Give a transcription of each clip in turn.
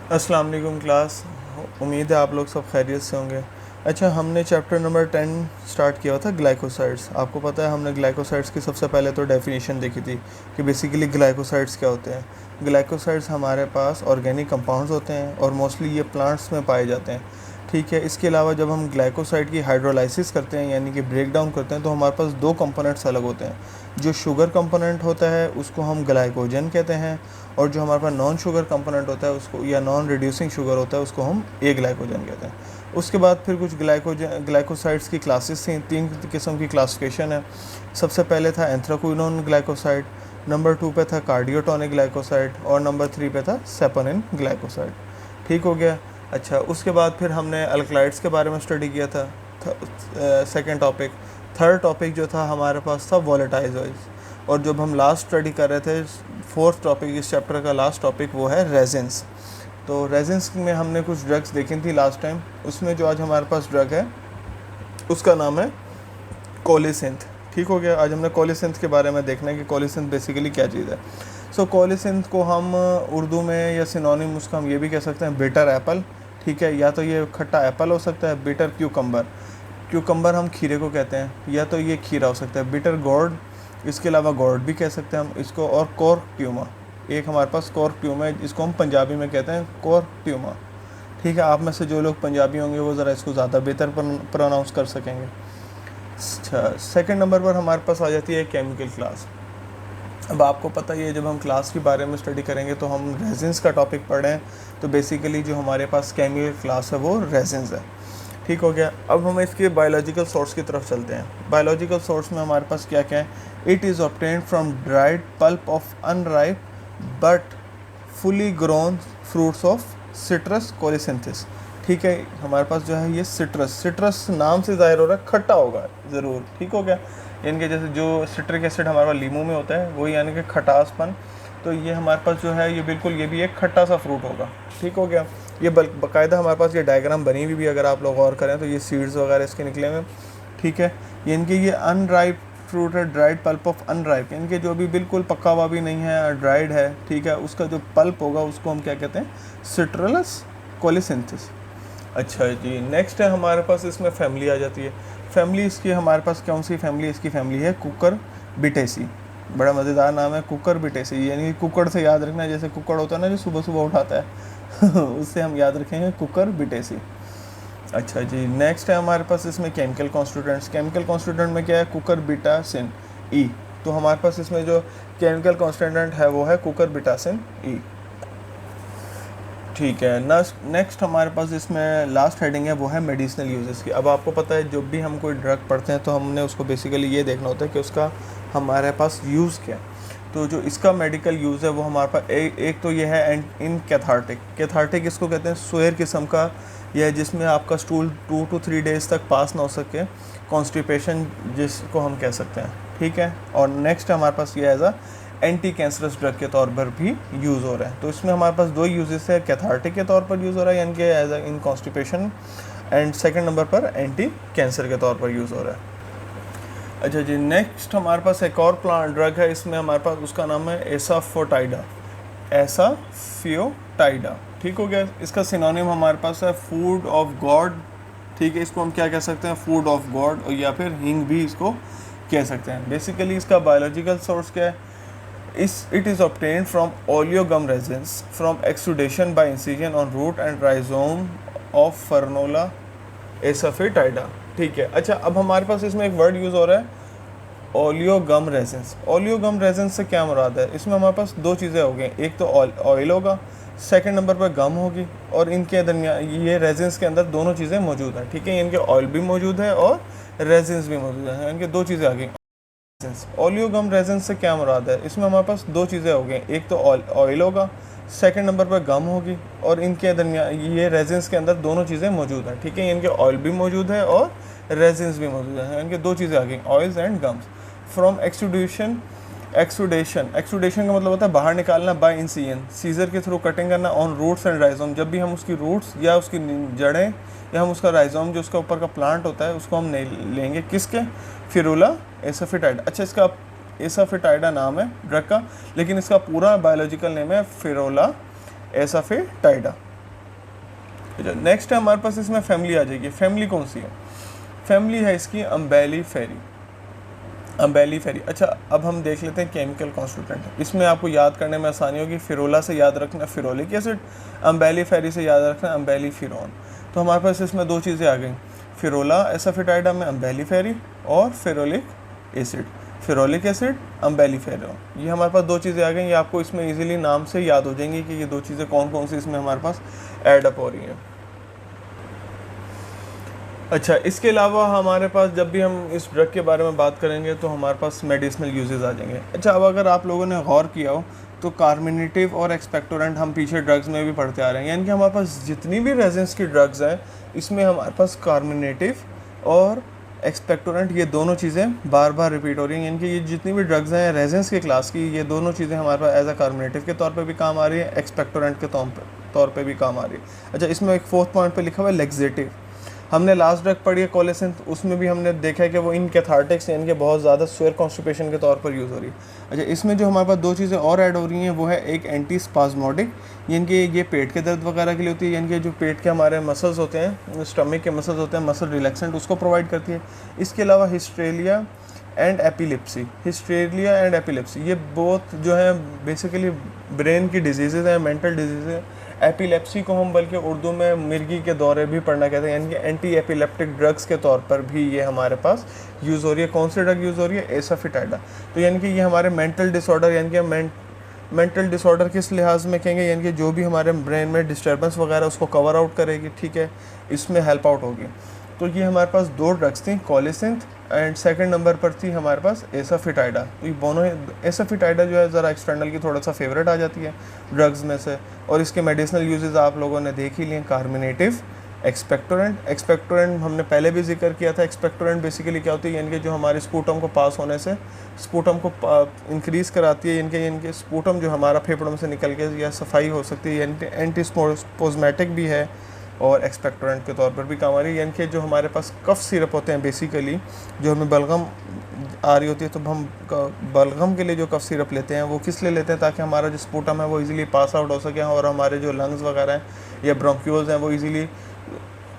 अस्सलाम वालेकुम क्लास। उम्मीद है आप लोग सब खैरियत से होंगे। अच्छा, हमने चैप्टर नंबर 10 स्टार्ट किया था ग्लाइकोसाइड्स। आपको पता है हमने ग्लाइकोसाइड्स की सबसे पहले तो डेफिनेशन देखी थी कि बेसिकली ग्लाइकोसाइड्स क्या होते हैं। ग्लाइकोसाइड्स हमारे पास ऑर्गेनिक कंपाउंड्स होते हैं और मोस्टली ये प्लांट्स में पाए जाते हैं। ठीक है, इसके अलावा जब हम ग्लाइकोसाइड की हाइड्रोलाइसिस करते हैं यानी कि ब्रेक डाउन करते हैं तो हमारे पास दो कंपोनेंट्स अलग होते हैं। जो शुगर कंपोनेंट होता है उसको हम ग्लाइकोजन कहते हैं, और जो हमारे पास नॉन शुगर कंपोनेंट होता है उसको, या नॉन रिड्यूसिंग शुगर होता है, उसको हम ए ग्लाइकोजन कहते हैं। उसके बाद फिर कुछ ग्लाइकोसाइड्स की क्लासेस थी। 3 किस्म की क्लासिफिकेशन है। सबसे पहले था एंथ्राक्विनोन ग्लाइकोसाइड, नंबर 2 पे था कार्डियोटोनिक ग्लाइकोसाइड, और नंबर 3 पे था सेपोनिन ग्लाइकोसाइड। ठीक हो गया। अच्छा, उसके बाद फिर हमने अल्कलाइड्स के बारे में स्टडी किया था, सेकेंड टॉपिक। थर्ड टॉपिक जो था हमारे पास था वॉलेटाइल ऑयल्स, और जब हम लास्ट स्टडी कर रहे थे फोर्थ टॉपिक, इस चैप्टर का लास्ट टॉपिक, वो है रेजिन्स। तो रेजिन्स में हमने कुछ ड्रग्स देखी थी लास्ट टाइम। उसमें जो आज हमारे पास ड्रग है उसका नाम है कोलिसिंथ। ठीक हो गया। आज हमने कोलिसिंथ के बारे में देखना है कि कोलिसिंथ बेसिकली क्या चीज़ है। सो कोलिसिंथ को हम उर्दू में या सिनोनिम उसका हम ये भी कह सकते हैं बिटर एप्पल। ठीक है, या तो ये खट्टा एप्पल हो सकता है, बिटर क्यूकम्बर। क्यूकम्बर हम खीरे को कहते हैं, या तो ये खीरा हो सकता है, बिटर गोर्ड। इसके अलावा गोर्ड भी कह सकते हैं हम इसको, और कोर्क्ट्यूमा। एक हमारे पास कोर्क्ट्यूमा है, इसको हम पंजाबी में कहते हैं कोर्क्ट्यूमा। ठीक है, आप में से जो लोग पंजाबी होंगे वो ज़रा इसको ज़्यादा बेहतर प्रोनाउंस कर सकेंगे। अच्छा, सेकंड नंबर पर हमारे पास आ जाती है केमिकल क्लास। अब आपको पता ही है जब हम क्लास के बारे में स्टडी करेंगे तो हम रेजिन्स का टॉपिक पढ़ रहे हैं, तो बेसिकली जो हमारे पास केमिकल क्लास है वो रेजिन्स है। ठीक हो गया। अब हम इसके बायोलॉजिकल सोर्स की तरफ चलते हैं। बायोलॉजिकल सोर्स में हमारे पास क्या क्या है। It is obtained from dried pulp of unripe but fully grown fruits of citrus colocynthis. ठीक है, हमारे पास जो है ये सिट्रस नाम से ज़ाहिर हो रहा है खट्टा होगा ज़रूर। ठीक हो गया। यानी कि जैसे जो सिट्रिक एसिड हमारे पास लीमू में होता है वही, यानी कि खटासपन, तो ये हमारे पास जो है ये बिल्कुल ये भी एक खट्टा सा फ्रूट होगा। ठीक हो गया। ये बाकायदा हमारे पास ये डायग्राम बनी हुई भी अगर आप लोग गौर करें तो ये सीड्स वगैरह इसके निकले हुए। ठीक है, यानी कि ये अनराइप फ्रूट है, ड्राइड पल्प ऑफ अनराइप, यानी कि जो अभी बिल्कुल पका हुआ भी नहीं है, ड्राइड है। ठीक है, उसका जो पल्प होगा उसको हम क्या कहते हैं, सिट्रलस कोलिसिंथिस। अच्छा जी, नेक्स्ट है हमारे पास इसमें फैमिली आ जाती है। फैमिली इसकी हमारे पास कौन सी फैमिली, इसकी फैमिली है कुकर बिटेसी। बड़ा मज़ेदार नाम है कुकर बिटेसी, यानी कुकर से याद रखना, जैसे कुकर होता है ना जो सुबह सुबह उठाता है उससे हम याद रखेंगे कुकर बिटेसी। अच्छा जी, नेक्स्ट है हमारे पास इसमें केमिकल कॉन्स्टिट्यूएंट्स। केमिकल कॉन्स्टिट्यूएंट में क्या है, कुकर बिटासिन ई। तो हमारे पास इसमें जो केमिकल कॉन्स्टिट्यूएंट है वो है कुकर बिटासिन ई। ठीक है, नेक्स्ट हमारे पास इसमें लास्ट हेडिंग है वो है मेडिसिनल यूजेस की। अब आपको पता है जब भी हम कोई ड्रग पढ़ते हैं तो हमने उसको बेसिकली ये देखना होता है कि उसका हमारे पास यूज़ क्या है। तो जो इसका मेडिकल यूज़ है वो हमारे पास एक तो ये है इन कैथार्टिक। कैथार्टिक इसको कहते हैं स्वेयर किस्म का, यह जिसमें आपका स्टूल 2 to 3 डेज़ तक पास ना हो सके, कॉन्स्टिपेशन जिसको हम कह सकते हैं। ठीक है, और नेक्स्ट हमारे पास ये as a anti cancerous drug के तौर पर भी यूज़ हो रहा है। तो इसमें हमारे पास दो यूजेस है, कैथार्टिक के तौर पर यूज़ हो रहा है यानी कि as a in constipation, and second number पर एंटी कैंसर के तौर पर यूज़ हो रहा है। अच्छा जी, नेक्स्ट हमारे पास एक और प्लांट ड्रग है, इसमें हमारे पास उसका नाम है एसाफोटाइडा। एसाफियोटाइडा। ठीक हो गया। इसका सिनोनिम हमारे पास है फूड ऑफ गॉड। ठीक है, इसको हम क्या कह सकते हैं, फूड ऑफ गॉड, या फिर हिंग भी इसको कह सकते हैं। बेसिकली इसका बायोलॉजिकल सोर्स क्या है, it is obtained from oleogum resins from exudation by incision on root and rhizome of Fernola asafoetida। ठीक है। अच्छा, अब हमारे पास इसमें एक वर्ड यूज़ हो रहा है ओलियोगम रेजिन्स। ओलियोगम रेजिन्स से क्या मुराद है, इसमें हमारे पास दो चीज़ें हो गई, एक तो ऑयल होगा, सेकंड नंबर पर गम होगी, और इनके दरमियान ये रेजिन्स के अंदर दोनों चीज़ें मौजूद हैं। ठीक है, इनके ऑयल भी मौजूद है और रेजिन्स भी मौजूद है, इनके दो चीज़ें आ गई। ओलियोगम रेजिन से क्या मुराद है, इसमें हमारे पास दो चीज़ें हो गई, एक तो ऑयल होगा, सेकंड नंबर पर गम होगी, और इनके दरमियान ये रेजिन्स के अंदर दोनों चीज़ें मौजूद हैं। ठीक है, इनके ऑयल भी मौजूद है और रेजिन्स भी मौजूद हैं, इनके दो चीज़ें आ गई, oils and gums. From exudation का मतलब होता है बाहर निकालना, बाय इंसिजन सीजर के थ्रू कटिंग करना, ऑन रूट्स एंड राइजोम, जब भी हम उसकी रूट्स या उसकी जड़ें या हम उसका राइजोम जो उसका ऊपर का प्लांट होता है उसको हम नहीं लेंगे, किसके, फिरुला एसाफोटाइडा। अच्छा, इसका एसाफोटाइडा नाम है ड्रग का, लेकिन इसका पूरा बायोलॉजिकल नेम है फिरोला एसाफोटाइडा। नेक्स्ट है हमारे पास इसमें फैमिली आ जाएगी। फैमिली कौन सी है? फैमिली है इसकी अम्बेलिफेरी। अम्बेलिफेरी। अच्छा, अब हम देख लेते हैं केमिकल कॉन्स्टिट्यूएंट। इसमें आपको याद करने में आसानी होगी। फिरोला से याद रखना फिरोलिक एसिड, अम्बेलिफेरी से याद रखना अम्बेलिफिरॉन। तो हमारे पास इसमें दो चीज़ें आ गई, फिरोला एसाफेटाइडा में अम्बेलिफेरी और फिरोलिक एसिड। फिरोलिक एसिड, अम्बेलिफेरॉन, ये हमारे पास दो चीज़ें आ गई। ये आपको इसमें इजीली नाम से याद हो जाएंगी कि ये दो चीज़ें कौन कौन सी इसमें हमारे पास ऐड अप हो रही हैं। अच्छा, इसके अलावा हमारे पास जब भी हम इस ड्रग के बारे में बात करेंगे तो हमारे पास मेडिसिनल यूजेस आ जाएंगे। अच्छा, अब अगर आप लोगों ने गौर किया हो तो कार्मिनेटिव और एक्सपेक्टोरेंट हम पीछे ड्रग्स में भी पढ़ते आ रहे हैं, यानी कि हमारे पास जितनी भी रेजेंस की ड्रग्स हैं इसमें हमारे पास कार्मिनेटिव और एक्सपेक्टोरेंट ये दोनों चीज़ें बार बार रिपीट हो रही हैं। यानी कि ये जितनी भी ड्रग्स हैं रेजेंस के क्लास की, ये दोनों चीज़ें हमारे पास एज अ कार्मिनेटिव के तौर पे भी काम आ रही है, एक्सपेक्टोरेंट के तौर पे भी काम आ रही है। अच्छा, इसमें एक फोर्थ पॉइंट पे लिखा हुआ है लेक्सेटिव। हमने लास्ट ड्रग पढ़ी है कोलेसिन, उसमें भी हमने देखा है कि वो इन कैथार्टिक्स यानी कि बहुत ज़्यादा स्वेयर कॉन्स्टिपेशन के तौर पर यूज़ हो रही है। अच्छा, इसमें जो हमारे पास दो चीज़ें और ऐड हो रही हैं वो है एक एंटी स्पाज्मोडिक, यानी कि ये पेट के दर्द वगैरह के लिए होती है, यानी कि जो पेट के हमारे मसल्स होते हैं, स्टमक के मसल्स होते हैं, मसल रिलैक्सेंट, उसको प्रोवाइड करती है। इसके अलावा हिस्ट्रेलिया एंड एपिलिप्सी, हिस्ट्रेलिया एंड एपिलिप्सी ये बोथ जो है बेसिकली ब्रेन की डिजीज़ हैं, मेंटल डिजीज़ है। एपिलेप्सी को हम बल्कि उर्दू में मिर्गी के दौरे भी पढ़ना कहते हैं, यानी कि एंटी एपिलेप्टिक ड्रग्स के तौर पर भी ये हमारे पास यूज़ हो रही है। कौन सी ड्रग यूज़ हो रही है? एसाफेटाइडा। तो यानी कि ये हमारे मेंटल डिसऑर्डर, यानी कि मेंटल डिसऑर्डर किस लिहाज में कहेंगे, यानी कि जो भी हमारे ब्रेन में डिस्टर्बेंस वगैरह उसको कवर आउट करेगी, ठीक है, इसमें हेल्प आउट होगी। तो ये हमारे पास दो ड्रग्स थी, कोलिसिंथ एंड सेकंड नंबर पर थी हमारे पास एसाफेटाइडा। तो ये दोनों, एसाफेटाइडा जो है ज़रा एक्सटर्नल की थोड़ा सा फेवरेट आ जाती है ड्रग्स में से, और इसके मेडिसिनल यूजेस आप लोगों ने देख ही लिए। कार्मिनेटिव, एक्सपेक्टोरेंट हमने पहले भी जिक्र किया था। एक्सपेक्टोरेंट बेसिकली क्या होती है, यानी कि जो हमारे स्पूटम को पास होने से स्पूटम को इंक्रीज़ कराती है, यानी कि स्पूटम जो हमारा फेफड़ों से निकल के या सफाई हो सकती है, यानी कि एंटी स्पोज्मेटिक भी है और एक्सपेक्टोरेंट के तौर पर भी काम आ रही है। यानी कि जो हमारे पास कफ सिरप होते हैं बेसिकली, जो हमें बलगम आ रही होती है तो हम बलगम के लिए जो कफ सिरप लेते हैं वो किस लिए लेते हैं, ताकि हमारा जो स्पूटम है वो इजीली पास आउट हो सके और हमारे जो लंग्स वगैरह हैं या ब्रोंक्यूल्स हैं वो इजीली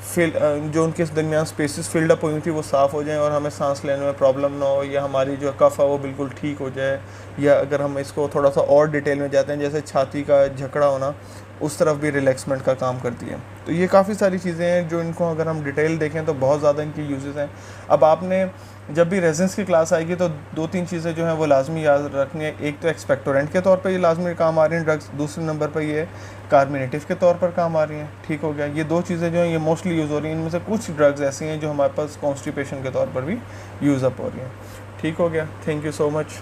जो उनके दरमियान स्पेसिस फिल्ड अप हुई थी वो साफ़ हो जाएं और हमें सांस लेने में प्रॉब्लम ना हो, या हमारी जो कफ है वो बिल्कुल ठीक हो जाए। या अगर हम इसको थोड़ा सा और डिटेल में जाते हैं, जैसे छाती का झकड़ा होना, उस तरफ भी रिलैक्समेंट का काम करती है। तो ये काफ़ी सारी चीज़ें हैं जो इनको अगर हम डिटेल देखें तो बहुत ज़्यादा इनकी यूजेस हैं। अब आपने जब भी रेजेंस की क्लास आएगी तो दो तीन चीज़ें जो हैं वो लाजमी याद रखनी है। एक तो एक्सपेक्टोरेंट के तौर पर ये लाजमी काम आ रही हैं ड्रग्स, दूसरे नंबर पर ये कार्मिनेटिव के तौर पर काम आ रही हैं, ठीक हो गया। ये दो चीज़ें जो हैं ये मोस्टली यूज़ हो रही हैं। इनमें से कुछ ड्रग्स ऐसी हैं जो हमारे पास कॉन्स्टिपेशन के तौर पर भी यूज़ अप हो रही हैं, ठीक हो गया। Thank you so much.